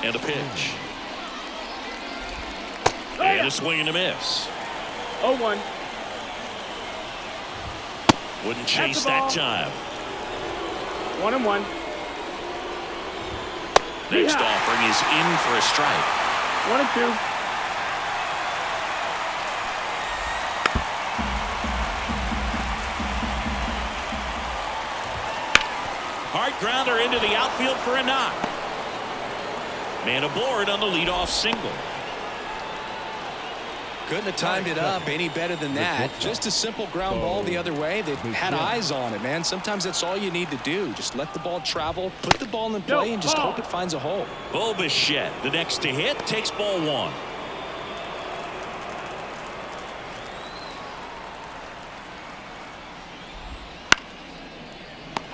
And a pitch. And a swing and a miss. 0-1. Wouldn't chase that time. 1-1. Next offering is in for a strike. 1-2. Hard grounder into the outfield for a knock. Man aboard on the leadoff single. Couldn't have timed it up any better than that. Just a simple ground ball the other way. They had eyes on it, man. Sometimes that's all you need to do. Just let the ball travel, put the ball in play, and just hope it finds a hole. Bo Bichette, the next to hit, takes ball one.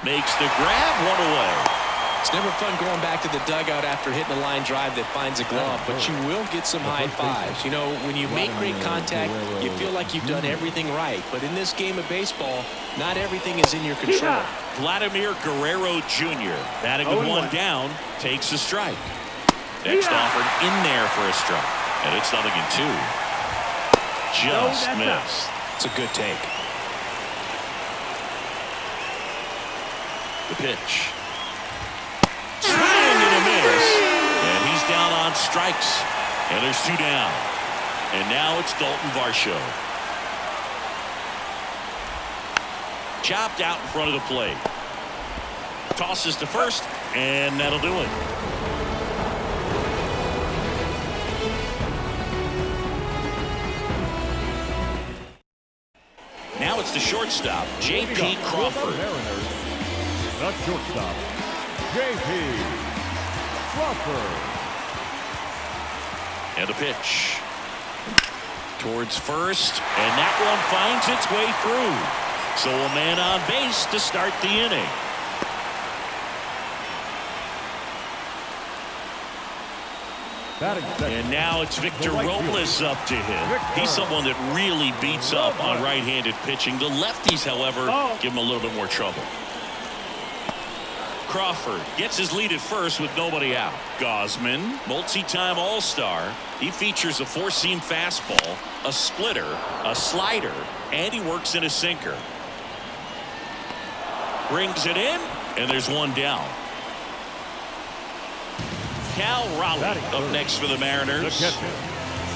Makes the grab, one away. It's never fun going back to the dugout after hitting a line drive that finds a glove, but you will get some high fives. You know, when you make great contact, you feel like you've done everything right. But in this game of baseball, not everything is in your control. Vladimir Guerrero Jr. batting with one down, takes a strike. Next offered in there for a strike. And it's 0-2. Just missed. It's a good take. The pitch. Swing and a miss. And he's down on strikes. And there's 2 down. And now it's Dalton Varsho. Chopped out in front of the plate. Tosses to first, and that'll do it. Now it's the shortstop, J.P. Crawford. The shortstop, J.P. Crawford. And a pitch. Towards first, and that one finds its way through. So a man on base to start the inning. And now it's Victor Robles up to hit. He's someone that really beats up on right-handed pitching. The lefties, however, give him a little bit more trouble. Crawford gets his lead at first with nobody out. Gausman, multi-time All-Star. He features a four-seam fastball, a splitter, a slider, and he works in a sinker. Brings it in, and there's one down. Cal Raleigh up next for the Mariners.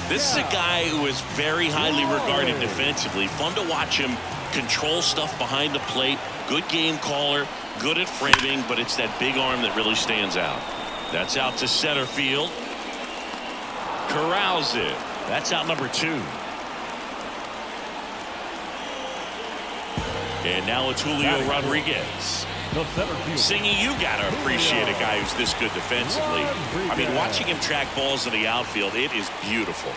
This is a guy who is very highly regarded defensively. Fun to watch him control stuff behind the plate. Good game caller, good at framing, but it's that big arm that really stands out. That's out to center field. Corrals it. That's out number 2. And now it's Julio Rodriguez. Singy, you gotta appreciate a guy who's this good defensively. I mean, watching him track balls in the outfield, it is beautiful.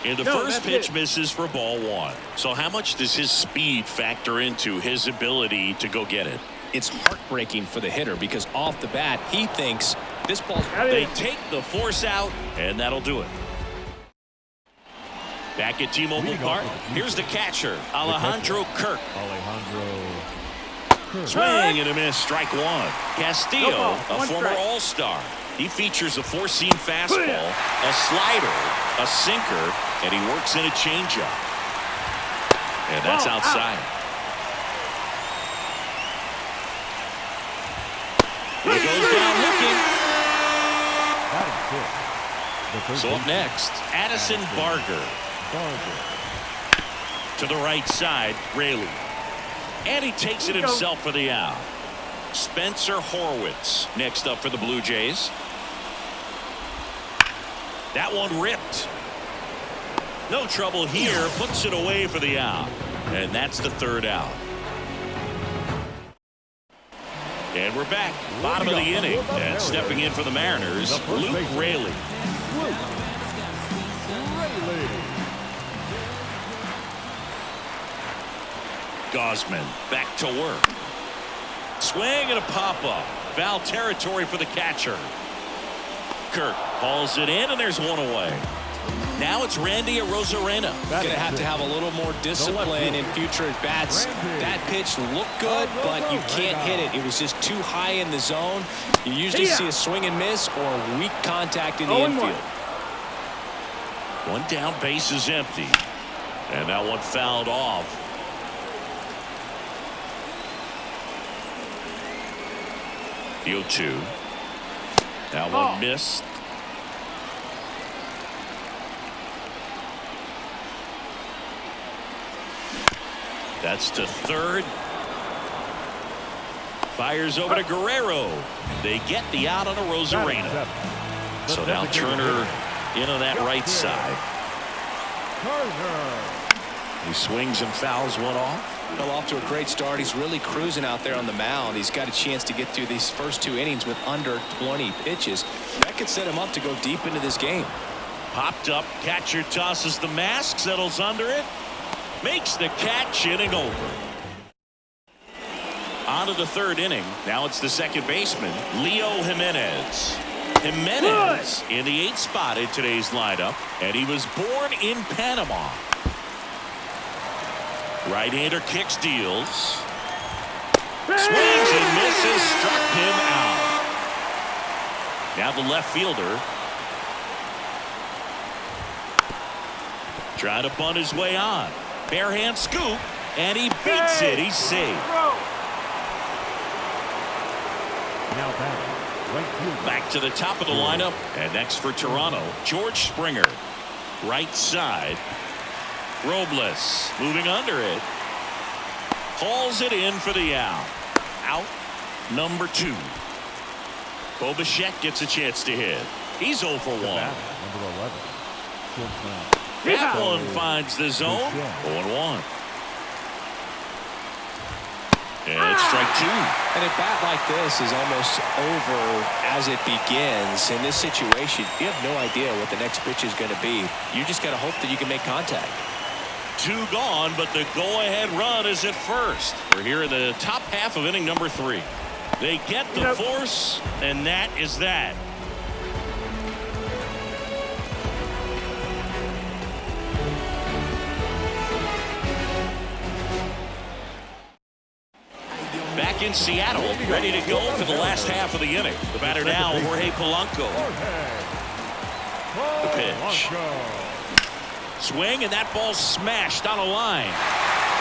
And the first pitch misses for ball 1. So how much does his speed factor into his ability to go get it? It's heartbreaking for the hitter because off the bat, he thinks this ball's... They take the force out, and that'll do it. Back at T-Mobile Park, here's the catcher, Alejandro Kirk. Swing and a miss, strike 1. Castillo, a former All-Star. He features a four-seam fastball, a slider, a sinker, and he works in a changeup. And that's outside. He goes down looking. So up next, Addison Barger. To the right side, Raley. And he takes it himself for the out. Spencer Horwitz next up for the Blue Jays. That one ripped. No trouble here. Puts it away for the out. And that's the third out. And we're back. Bottom of the inning. And stepping in for the Mariners, Luke Raley. Gausman back to work. Swing and a pop-up. Foul territory for the catcher. Kirk hauls it in, and there's one away. Now it's Randy Arozarena. Going to have a little more discipline in future at-bats. That pitch looked good, but you can't hit it. It was just too high in the zone. You usually see a swing and miss or weak contact in the infield. One down, base is empty. And that one fouled off. The 0-2. That one missed. That's to third. Fires over to Guerrero. They get the out on Arozarena. So now Turner into that right side. He swings and fouls one off. Well, off to a great start. He's really cruising out there on the mound. He's got a chance to get through these first 2 innings with under 20 pitches. That could set him up to go deep into this game. Popped up. Catcher tosses the mask. Settles under it. Makes the catch. Inning over. On to the 3rd inning. Now it's the second baseman, Leo Jimenez. Jimenez in the 8th spot in today's lineup, and he was born in Panama. Right-hander kicks, deals. Swings and misses, struck him out. Now the left fielder. Trying to bunt his way on. Bare hand scoop, and he beats it. He's safe. Back to the top of the lineup, and next for Toronto, George Springer. Right side. Robles moving under it. Hauls it in for the out. Out number 2. Bo Bichette gets a chance to hit. He's 0 for 1. Number 11. That one finds the zone. 0-1. And strike 2. And a bat like this is almost over as it begins. In this situation, you have no idea what the next pitch is going to be. You just got to hope that you can make contact. 2 gone, but the go-ahead run is at first. We're here in the top half of inning number 3. They get the force, and that is that. Back in Seattle, ready to go for the last half of the inning. The batter now, Jorge Polanco. The pitch. Swing, and that ball's smashed on a line.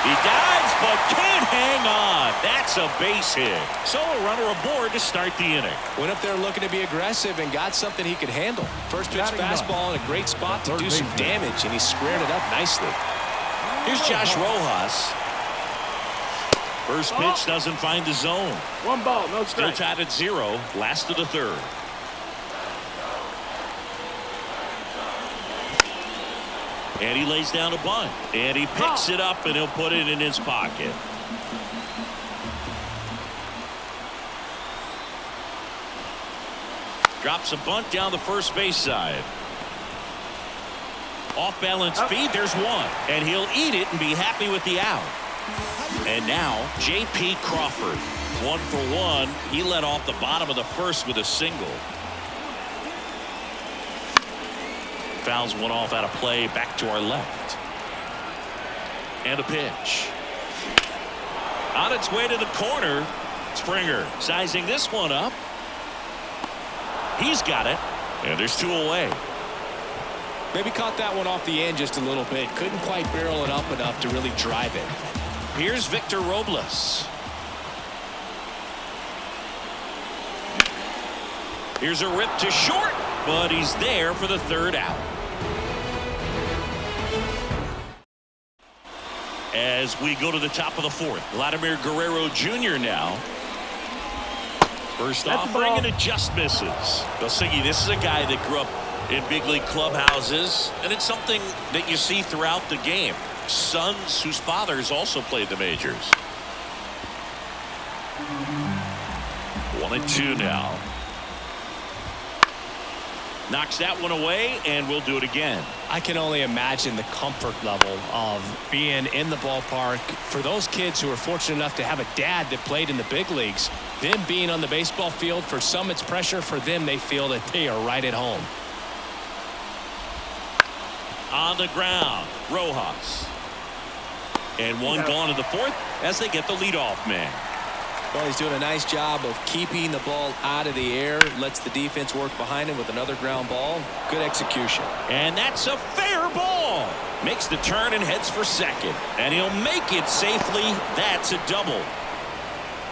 He dives, but can't hang on. That's a base hit. So a runner aboard to start the inning. Went up there looking to be aggressive and got something he could handle. First pitch fastball in a great spot to do some damage, and he squared it up nicely. Here's Josh Rojas. First pitch doesn't find the zone. 1 ball, no Still strike. tied at 0. Last of the 3rd. And he lays down a bunt. And he picks it up, and he'll put it in his pocket. Drops a bunt down the first base side. Off balance feed, there's 1. And he'll eat it and be happy with the out. And now J.P. Crawford. 1 for 1. He led off the bottom of the first with a single. Fouls one off out of play, back to our left. And a pitch. On its way to the corner. Springer sizing this one up. He's got it. And there's 2 away. Maybe caught that one off the end just a little bit. Couldn't quite barrel it up enough to really drive it. Here's Victor Robles. Here's a rip to short, but he's there for the 3rd out. As we go to the top of the 4th, Vladimir Guerrero Jr. now. First offering, and it just misses. Belsingi, this is a guy that grew up in big league clubhouses, and it's something that you see throughout the game. Sons whose fathers also played the majors. 1-2 now. Knocks that one away, and we'll do it again. I can only imagine the comfort level of being in the ballpark for those kids who are fortunate enough to have a dad that played in the big leagues. Them being on the baseball field, for some it's pressure. For them, they feel that they are right at home. On the ground, Rojas. And one gone in the fourth as they get the leadoff man. Well, he's doing a nice job of keeping the ball out of the air. Lets the defense work behind him with another ground ball. Good execution. And that's a fair ball. Makes the turn and heads for second. And he'll make it safely. That's a double.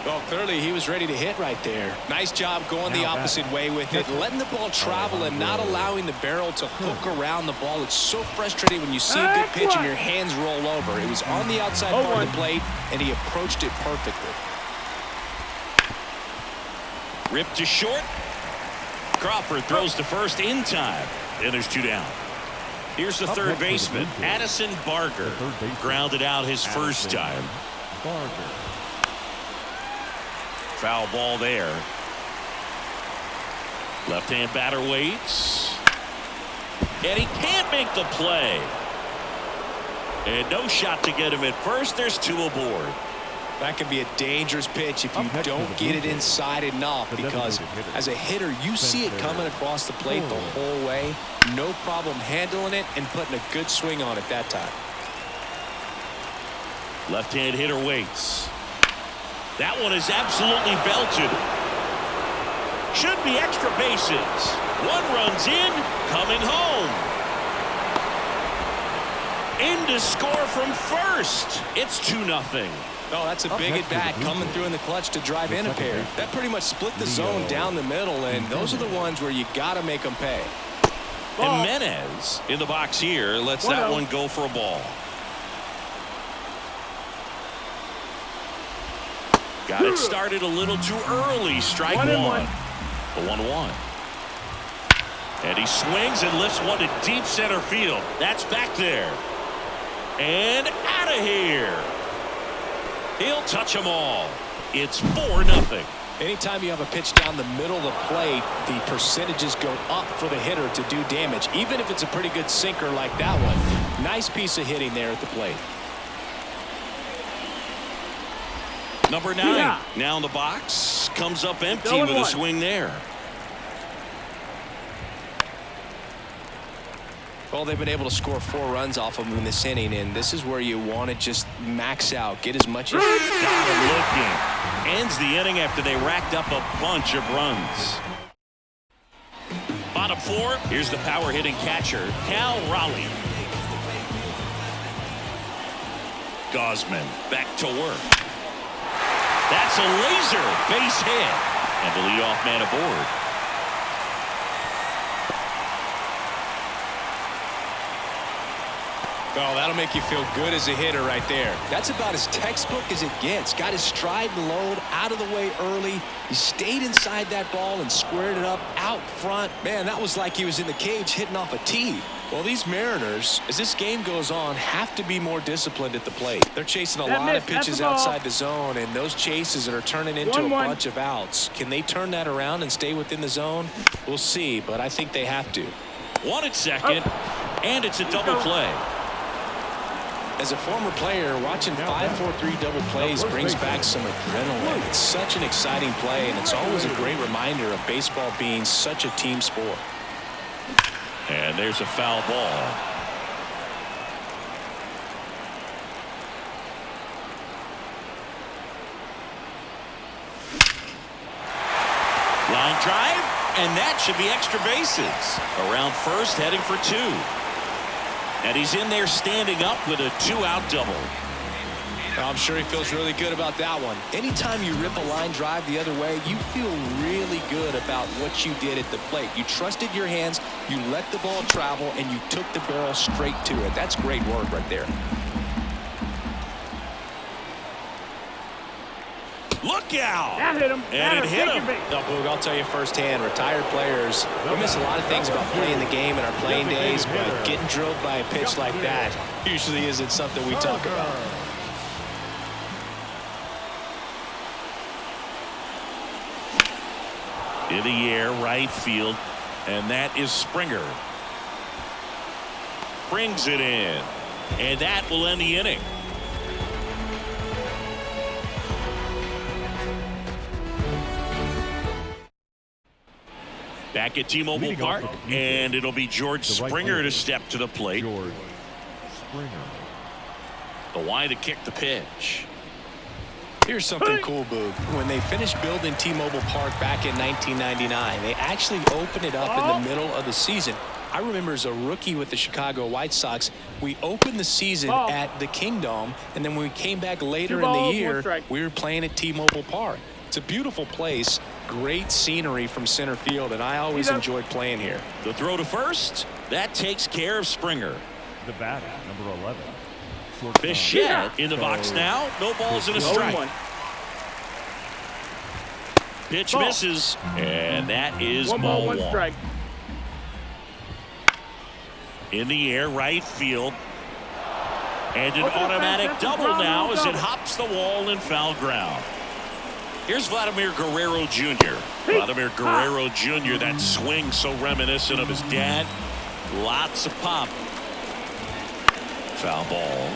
Well, clearly he was ready to hit right there. Nice job going the opposite way with it. Letting the ball travel and not allowing the barrel to hook around the ball. It's so frustrating when you see a good pitch and your hands roll over. It was on the outside part of the plate, and he approached it perfectly. Ripped to short. Crawford throws to first in time. And there's two down. Here's the third baseman, Addison Barger. Grounded out his first time. Foul ball there. Left-hand batter waits. And he can't make the play. And no shot to get him at first. There's two aboard. That could be a dangerous pitch if you don't get it inside enough, because as a hitter, you see it coming across the plate the whole way. No problem handling it and putting a good swing on it that time. Left-hand hitter waits. That one is absolutely belted. Should be extra bases. One runs in, coming home. In to score from first. It's 2-0. Oh, that's a big at-bat coming through in the clutch to drive in a pair. That pretty much split the zone down the middle, and those are the ones where you got to make them pay. Jimenez in the box here lets that one go for a ball. Got it started a little too early. Strike one. The 1-1. And he swings and lifts one to deep center field. That's back there. And out of here. He'll touch them all. It's 4-0. Anytime you have a pitch down the middle of the plate, the percentages go up for the hitter to do damage, even if it's a pretty good sinker like that one. Nice piece of hitting there at the plate. Number 9 now in the box. Comes up empty with a swing there. Well, they've been able to score 4 runs off of him in this inning, and this is where you want to just max out, get as much as you got him looking. Ends the inning after they racked up a bunch of runs. Bottom 4, here's the power hitting catcher, Cal Raleigh. Gosman back to work. That's a laser base hit, and the leadoff man aboard. Oh, that'll make you feel good as a hitter right there. That's about as textbook as it gets. Got his stride and load out of the way early. He stayed inside that ball and squared it up out front. Man, that was like he was in the cage hitting off a tee. Well, these Mariners, as this game goes on, have to be more disciplined at the plate. They're chasing a lot of pitches outside the zone, and those chases are turning into a bunch of outs. Can they turn that around and stay within the zone? We'll see, but I think they have to. One at second, and it's a double play. As a former player, watching 5-4-3 double plays brings back some adrenaline. It's such an exciting play, and it's always a great reminder of baseball being such a team sport. And there's a foul ball. Line drive, and that should be extra bases. Around first, heading for 2. And he's in there standing up with a 2-out double. I'm sure he feels really good about that one. Anytime you rip a line drive the other way, you feel really good about what you did at the plate. You trusted your hands, you let the ball travel, and you took the barrel straight to it. That's great work right there. Look out! That hit him. And it hit him. No, Boog, I'll tell you firsthand, retired players, we miss a lot of things about playing the game in our playing days, but getting drilled by a pitch like that usually isn't something we talk about. In the air, right field, and that is Springer. Brings it in, and that will end the inning. Back at T-Mobile Park, and it'll be George Springer to step to the plate. George Springer. The Y to kick the pitch. Here's something cool, Boog. When they finished building T-Mobile Park back in 1999, they actually opened it up in the middle of the season. I remember as a rookie with the Chicago White Sox, we opened the season at the Kingdome, and then when we came back later in the year, we were playing at T-Mobile Park. It's a beautiful place, great scenery from center field, and I always enjoyed playing here. The throw to first, that takes care of Springer. The batter, number 11. Bichette in the box now. No balls and a strike. Pitch misses, and that is ball one. Strike. In the air, right field. And an automatic double now as it hops the wall in foul ground. Here's Vladimir Guerrero Jr. Vladimir Guerrero Jr., that swing so reminiscent of his dad. Lots of pop. Foul ball.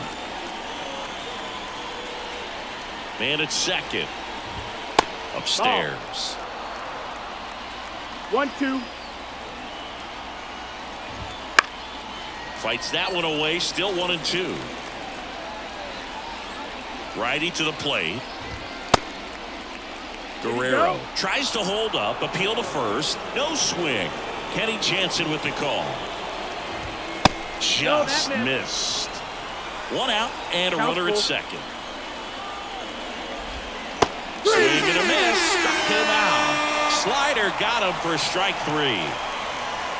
Man at second. Upstairs. 1-2. Fights that one away. Still 1-2. Righty to the plate. Guerrero tries to hold up. Appeal to first. No swing. Kenny Jansen with the call. Just missed. One out and a runner at second. Swing and a miss. Struck him out. Slider got him for strike three.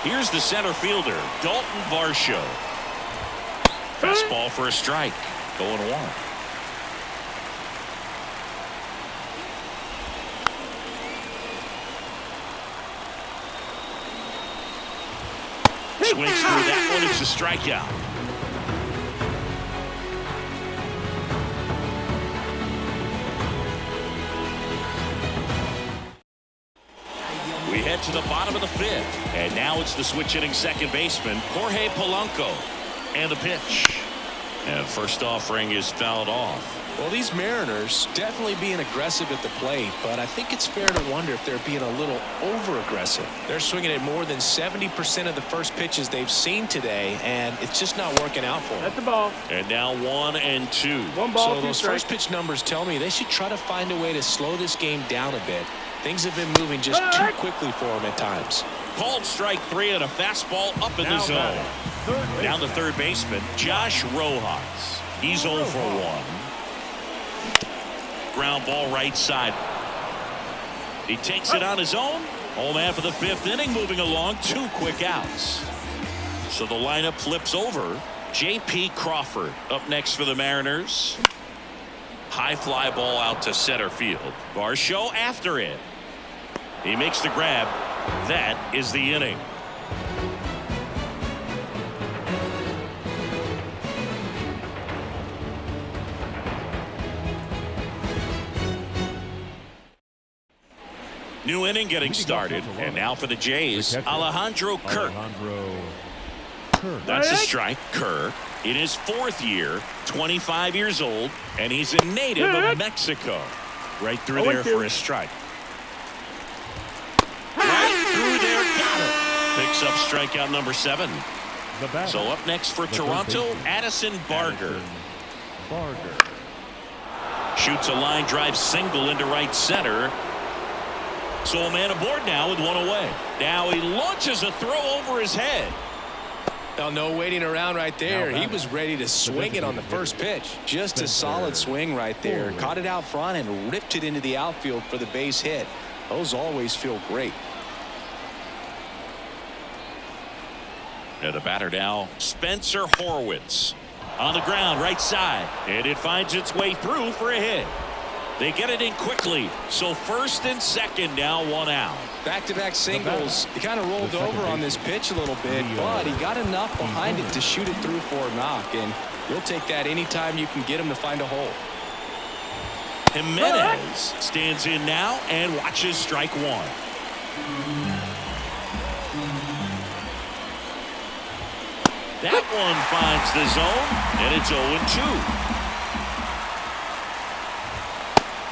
Here's the center fielder, Dalton Varsho. Fastball for a strike. 0-1. Swings through that one. It's a strikeout. We head to the bottom of the fifth. And now it's the switch-hitting second baseman, Jorge Polanco. And the pitch. And first offering is fouled off. Well, these Mariners definitely being aggressive at the plate, but I think it's fair to wonder if they're being a little over-aggressive. They're swinging at more than 70% of the first pitches they've seen today, and it's just not working out for them. That's the ball. And now 1-2. One ball, so those first pitch numbers tell me they should try to find a way to slow this game down a bit. Things have been moving just too quickly for them at times. Called strike three and a fastball up in the zone. Down the third baseman, Josh Rojas. He's 0 for 1. Ground ball right side. He takes it on his own. Home after the fifth inning, moving along. 2 quick outs. So the lineup flips over. J.P. Crawford up next for the Mariners. High fly ball out to center field. Varsho after it. He makes the grab. That is the inning. New inning getting started. And now for the Jays, Alejandro Kirk. That's a strike. Kirk in his 4th year, 25 years old, and he's a native of Mexico. Right through there for a strike. Right through there, got it. Picks up strikeout number 7. So up next for Toronto, Addison Barger. Shoots a line drive single into right center. So a man aboard now with one away. Now he launches a throw over his head. Now, no waiting around right there. He was ready to swing it on the first pitch. Just a solid swing right there. Caught it out front and ripped it into the outfield for the base hit. Those always feel great. And the batter now, Spencer Horwitz. On the ground, right side. And it finds its way through for a hit. They get it in quickly. So first and second now, 1 out. Back-to-back singles. He kind of rolled over on this pitch a little bit, but he got enough behind it to shoot it through for a knock. And you'll take that anytime you can get him to find a hole. Jimenez stands in now and watches strike 1. That one finds the zone, and it's 0-2.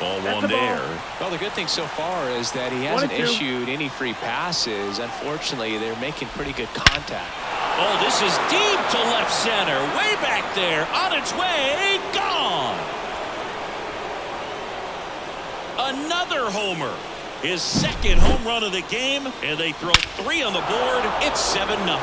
Ball That's one the ball. there. Well, the good thing so far is that he hasn't issued any free passes. Unfortunately, they're making pretty good contact. Oh, this is deep to left center. Way back there. On its way. Gone. Another homer. His second home run of the game. And they throw 3 on the board. It's 7-0.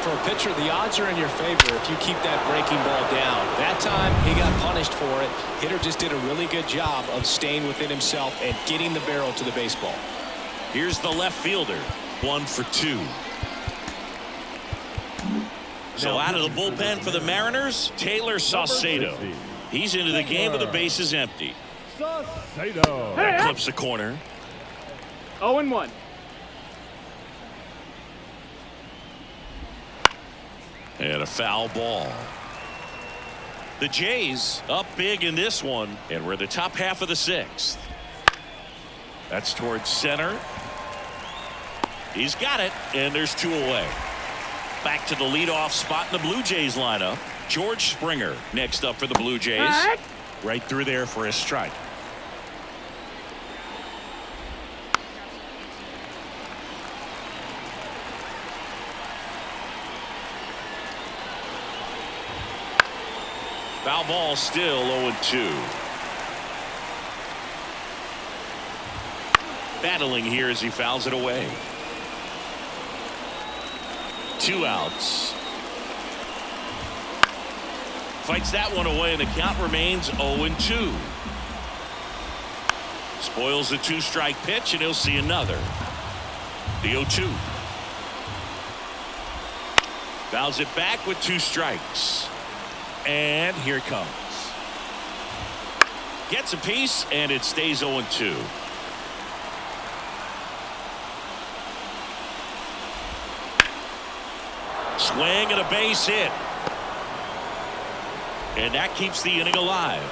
For a pitcher, the odds are in your favor if you keep that breaking ball down. That time, he got punished for it. Hitter just did a really good job of staying within himself and getting the barrel to the baseball. Here's the left fielder. 1 for 2. So out of the bullpen for the Mariners, Taylor Saucedo. He's into the game with the bases empty. Saucedo. That clips the corner. 0-1. And a foul ball. The Jays up big in this one, and we're the top half of the 6th. That's towards center. He's got it, and there's 2 away. Back to the leadoff spot in the Blue Jays lineup. George Springer next up for the Blue Jays. Right through there for a strike. Foul ball, still 0-2. Battling here as he fouls it away. 2 outs. Fights that one away, and the count remains 0-2. Spoils the 2-strike pitch, and he'll see another. The 0-2. Fouls it back with 2 strikes. And here it comes. Gets a piece, and it stays 0-2. Swing and a base hit. And that keeps the inning alive.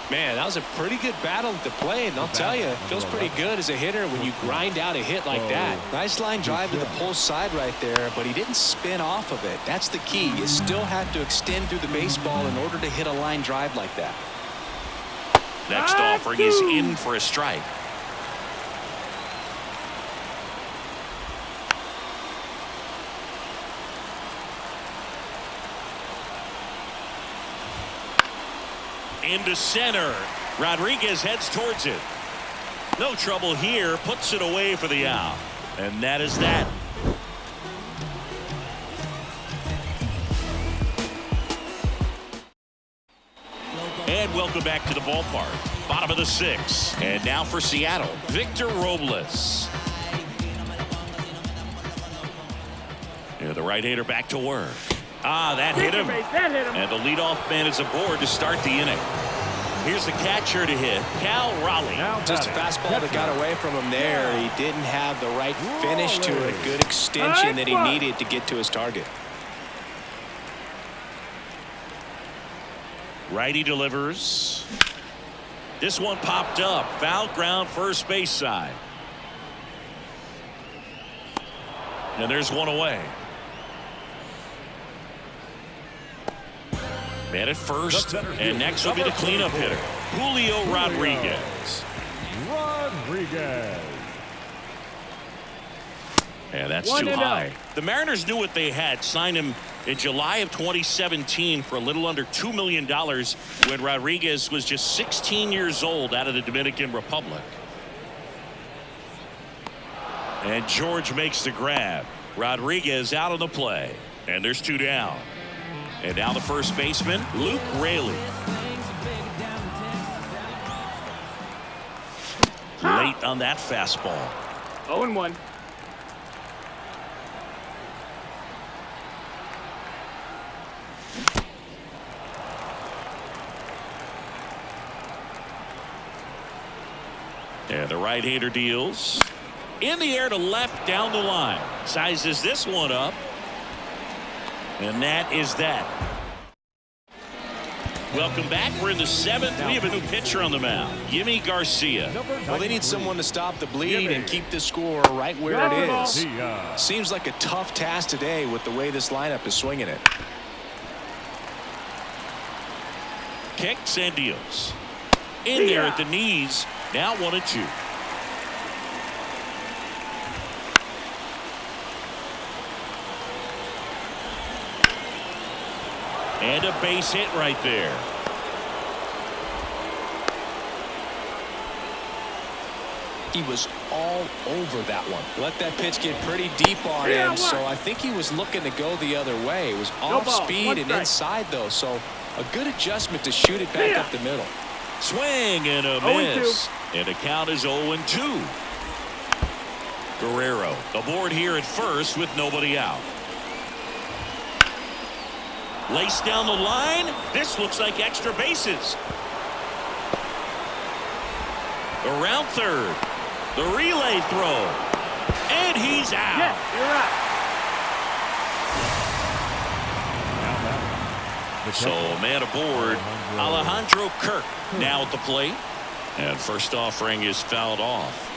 Man, that was a pretty good battle at the plate, and I'll tell you, it feels pretty good as a hitter when you grind out a hit like that. Nice line drive to the pull side right there, but he didn't spin off of it. That's the key. You still have to extend through the baseball in order to hit a line drive like that. Next offering is in for a strike. Into center. Rodriguez heads towards it. No trouble here. Puts it away for the out. And that is that. And welcome back to the ballpark. Bottom of the 6th. And now for Seattle, Victor Robles. Yeah, the right-hander back to work. That hit him. And the leadoff man is aboard to start the inning. Here's the catcher to hit, Cal Raleigh. Just a fastball that got away from him there. He didn't have the right finish to it, a good extension that he needed to get to his target. Righty delivers. This one popped up. Foul ground, first base side. And there's one away. Man at first, and next will be the cleanup hitter, Julio Rodriguez. And that's too high. The Mariners knew what they had. Signed him in July of 2017 for a little under $2 million when Rodriguez was just 16 years old out of the Dominican Republic. And George makes the grab. Rodriguez out on the play. And there's 2 down. And now the first baseman, Luke Raley. Late on that fastball. 0-1. And the right-hander deals. In the air to left down the line. Sizes this one up. And that is that. Welcome back. We're in the 7th. We have a new pitcher on the mound, Yimi Garcia. Well, they need someone to stop the bleed and keep the score right where it is. Seems like a tough task today with the way this lineup is swinging it. kicks and deals. In there at the knees. Now 1-2. And a base hit right there. He was all over that one. Let that pitch get pretty deep on him, so I think he was looking to go the other way. It was off speed and inside, though, so a good adjustment to shoot it back up the middle. Swing and a miss. And the count is 0-2. Guerrero aboard here at first with nobody out. Laced down the line. This looks like extra bases. Around third. The relay throw. And he's out. Yes, you're out. So a man aboard. Alejandro Kirk now at the plate. And first offering is fouled off.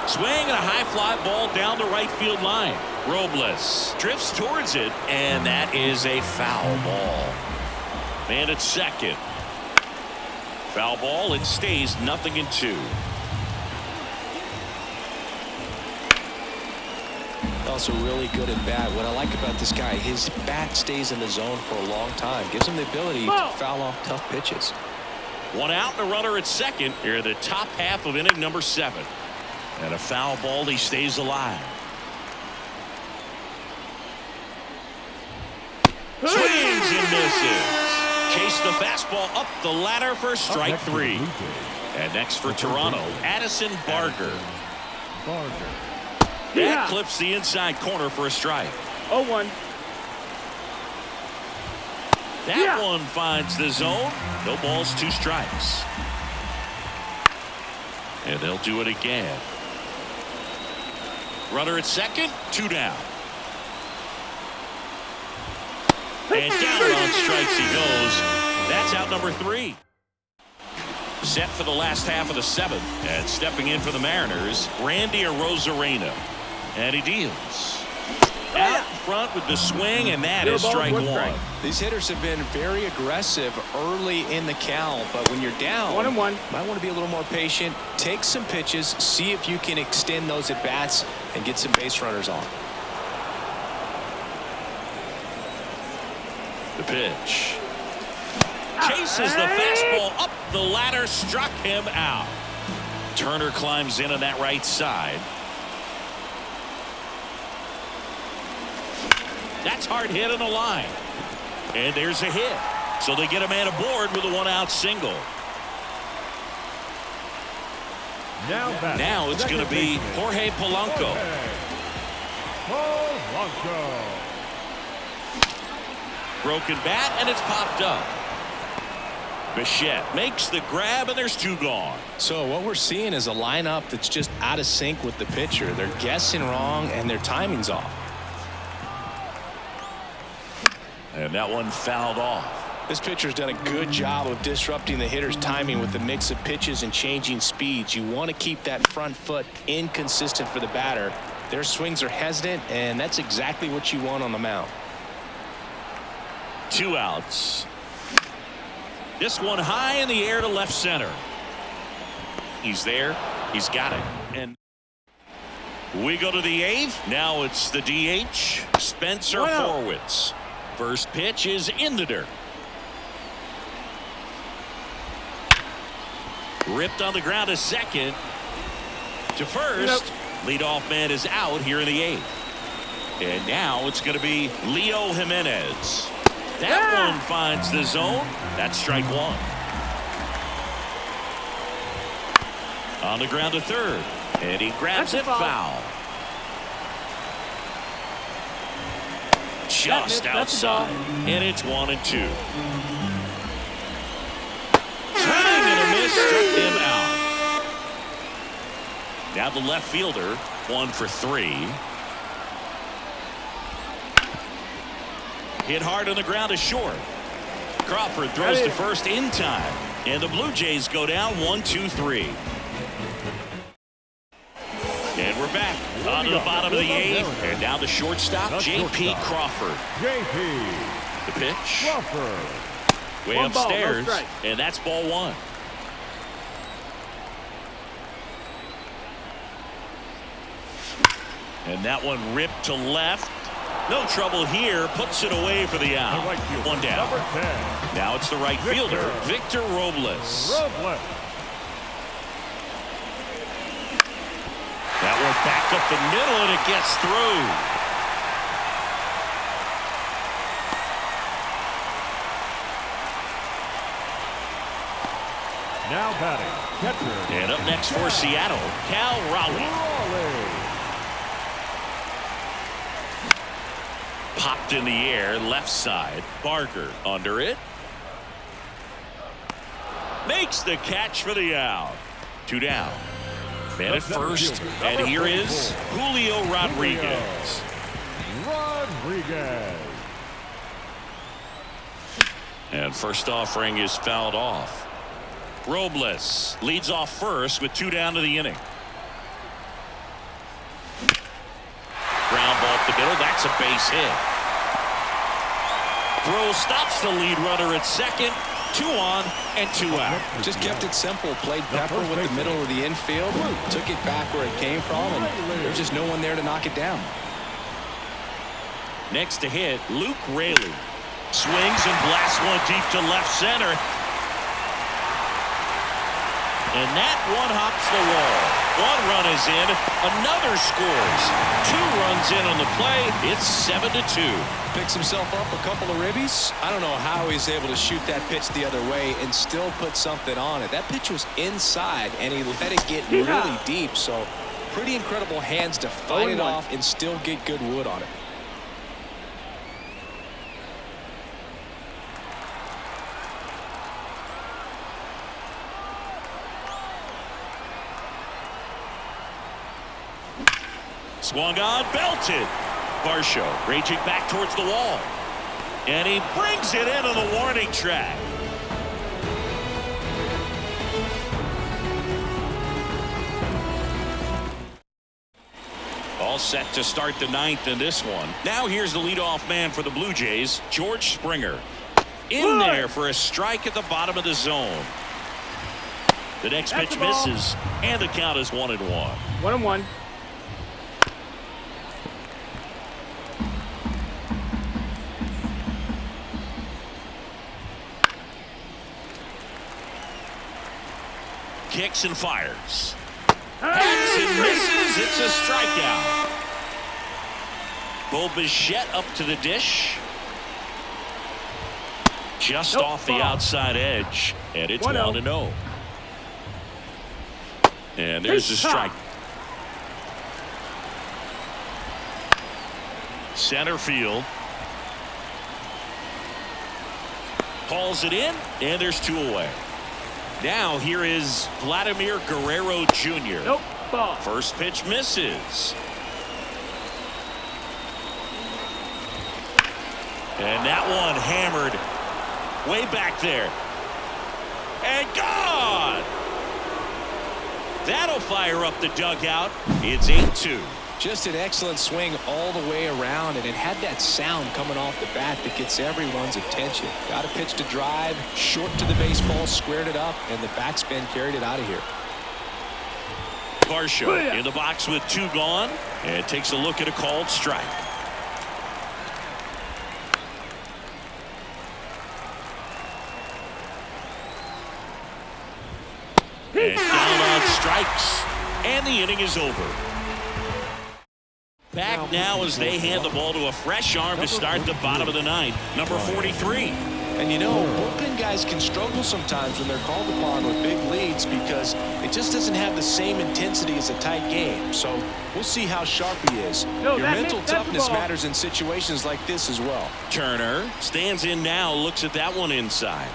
Swing and a high fly ball down the right field line. Robles drifts towards it, and that is a foul ball. Man at second. Foul ball. It stays 0-2. Also really good at bat. What I like about this guy, his bat stays in the zone for a long time. Gives him the ability to foul off tough pitches. One out and a runner at second here in the top half of inning number 7. And a foul ball. He stays alive. Swings and misses. Chase the fastball up the ladder for strike 3. And next for Toronto, Addison Barger. That clips the inside corner for a strike. 0-1. That one finds the zone. No balls, 2 strikes. And they'll do it again. Runner at second, 2 down. And down on strikes he goes. That's out number 3. Set for the last half of the 7th. And stepping in for the Mariners, Randy Arozarena. And he deals. Out front with the swing, and that is strike 1. These hitters have been very aggressive early in the count, but when you're down, 1-1. might want to be a little more patient. Take some pitches, see if you can extend those at bats and get some base runners on. The pitch. Chases the fastball up the ladder, struck him out. Turner climbs in on that right side. That's hard hit on the line. And there's a hit. So they get a man aboard with a 1-out single. Now it's going to be Jorge Polanco. Broken bat, and it's popped up. Bichette makes the grab, and there's 2 gone. So what we're seeing is a lineup that's just out of sync with the pitcher. They're guessing wrong, and their timing's off. And that one fouled off. This pitcher's done a good job of disrupting the hitter's timing with the mix of pitches and changing speeds. You want to keep that front foot inconsistent for the batter. Their swings are hesitant, and that's exactly what you want on the mound. 2 outs. This one high in the air to left center. He's there. He's got it. And we go to the 8th. Now it's the DH, Spencer Horwitz. First pitch is in the dirt. Ripped on the ground to second. To first. Leadoff man is out here in the 8th. And now it's going to be Leo Jimenez. That one finds the zone. That's strike 1. On the ground to third. And he grabs it foul. Just outside. And it's 1-2. Swing and a miss. Struck him out. Now the left fielder. 1 for 3. Hit hard on the ground to short. Crawford throws to first in time. And the Blue Jays go down 1-2-3. And we're back on to the bottom of the 8th. And now the shortstop, J.P. Crawford. J.P. The pitch. Crawford. Way One ball, no upstairs, strike. and that's ball one. And that one ripped to left. No trouble here. Puts it away for the out. Right fielder, One down. number 10. Now it's the right fielder, Victor Robles. That one back up the middle, and it gets through. Now batting, catcher. And up next for Seattle, Cal Raleigh. Popped in the air, left side. Barker under it. Makes the catch for the out. 2 down. Man at first, and here is Julio Rodriguez. And first offering is fouled off. Robles leads off first with 2 down to the inning. Ground ball up the middle. That's a base hit. Throw stops the lead runner at second. 2 on and 2 out. Just kept it simple. Played pepper with the middle of the infield. Took it back where it came from, and there's just no one there to knock it down. Next to hit, Luke Raley. Swings and blasts one deep to left center. And that one hops the wall. 1 run is in. Another scores. 2 runs in on the play. It's 7-2. Picks himself up a couple of ribbies. I don't know how he's able to shoot that pitch the other way and still put something on it. That pitch was inside, and he let it get really deep. So pretty incredible hands to fight it off and still get good wood on it. Swung on, belted. Varsho raging back towards the wall. And he brings it into the warning track. All set to start the 9th in this one. Now here's the leadoff man for the Blue Jays, George Springer. In there for a strike at the bottom of the zone. The next pitch misses, and the count is 1-1. 1-1. Kicks and fires. Hacks and misses. It's a strikeout. Bo Bichette up to the dish. Just off the outside edge. And it's 1-0. And there's the strike. Center field. Calls it in, and there's 2 away. Now here is Vladimir Guerrero Jr. Nope. Ball. First pitch misses. And that one hammered way back there. And gone! That'll fire up the dugout. It's 8-2. Just an excellent swing all the way around, and it had that sound coming off the bat that gets everyone's attention. Got a pitch to drive, short to the baseball, squared it up, and the backspin carried it out of here. Varsho in the box with 2 gone, and takes a look at a called strike. And down on strikes, and the inning is over. Back now as they hand the ball to a fresh arm to start the bottom of the 9th, number 43. And you know, bullpen guys can struggle sometimes when they're called upon with big leads because it just doesn't have the same intensity as a tight game. So we'll see how sharp he is. Your mental toughness matters in situations like this as well. Turner stands in now, looks at that one inside.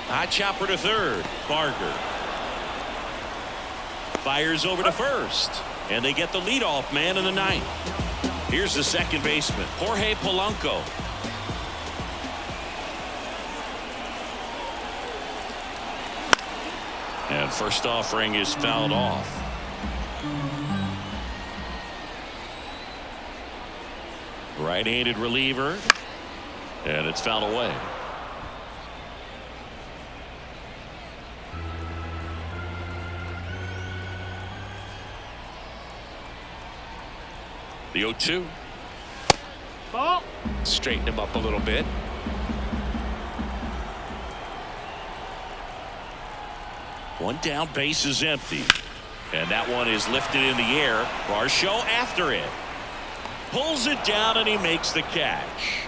High chopper to third. Barker fires over to first, and they get the leadoff man in the 9th. Here's the second baseman, Jorge Polanco. And first offering is fouled off. Right-handed reliever. And it's fouled away. The 0-2. Ball. Straighten him up a little bit. One down, base is empty. And that one is lifted in the air. Varsho after it. Pulls it down and he makes the catch.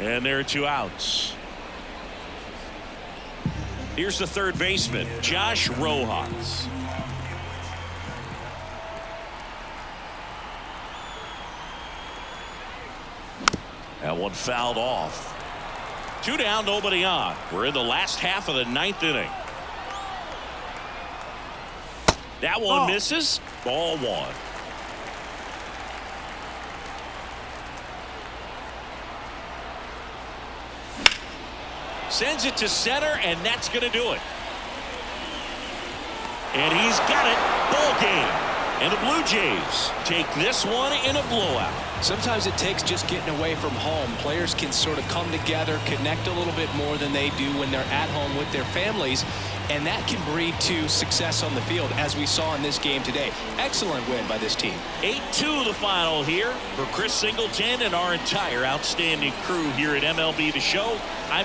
And there are 2 outs. Here's the third baseman, Josh Rojas. That one fouled off. 2 down, nobody on. We're in the last half of the 9th inning. That one misses. Ball 1. Sends it to center, and that's going to do it. And he's got it. Ball game. And the Blue Jays take this one in a blowout. Sometimes it takes just getting away from home. Players can sort of come together, connect a little bit more than they do when they're at home with their families, and that can breed to success on the field, as we saw in this game today. Excellent win by this team. 8-2 the final here for Chris Singleton and our entire outstanding crew here at MLB The Show. I'm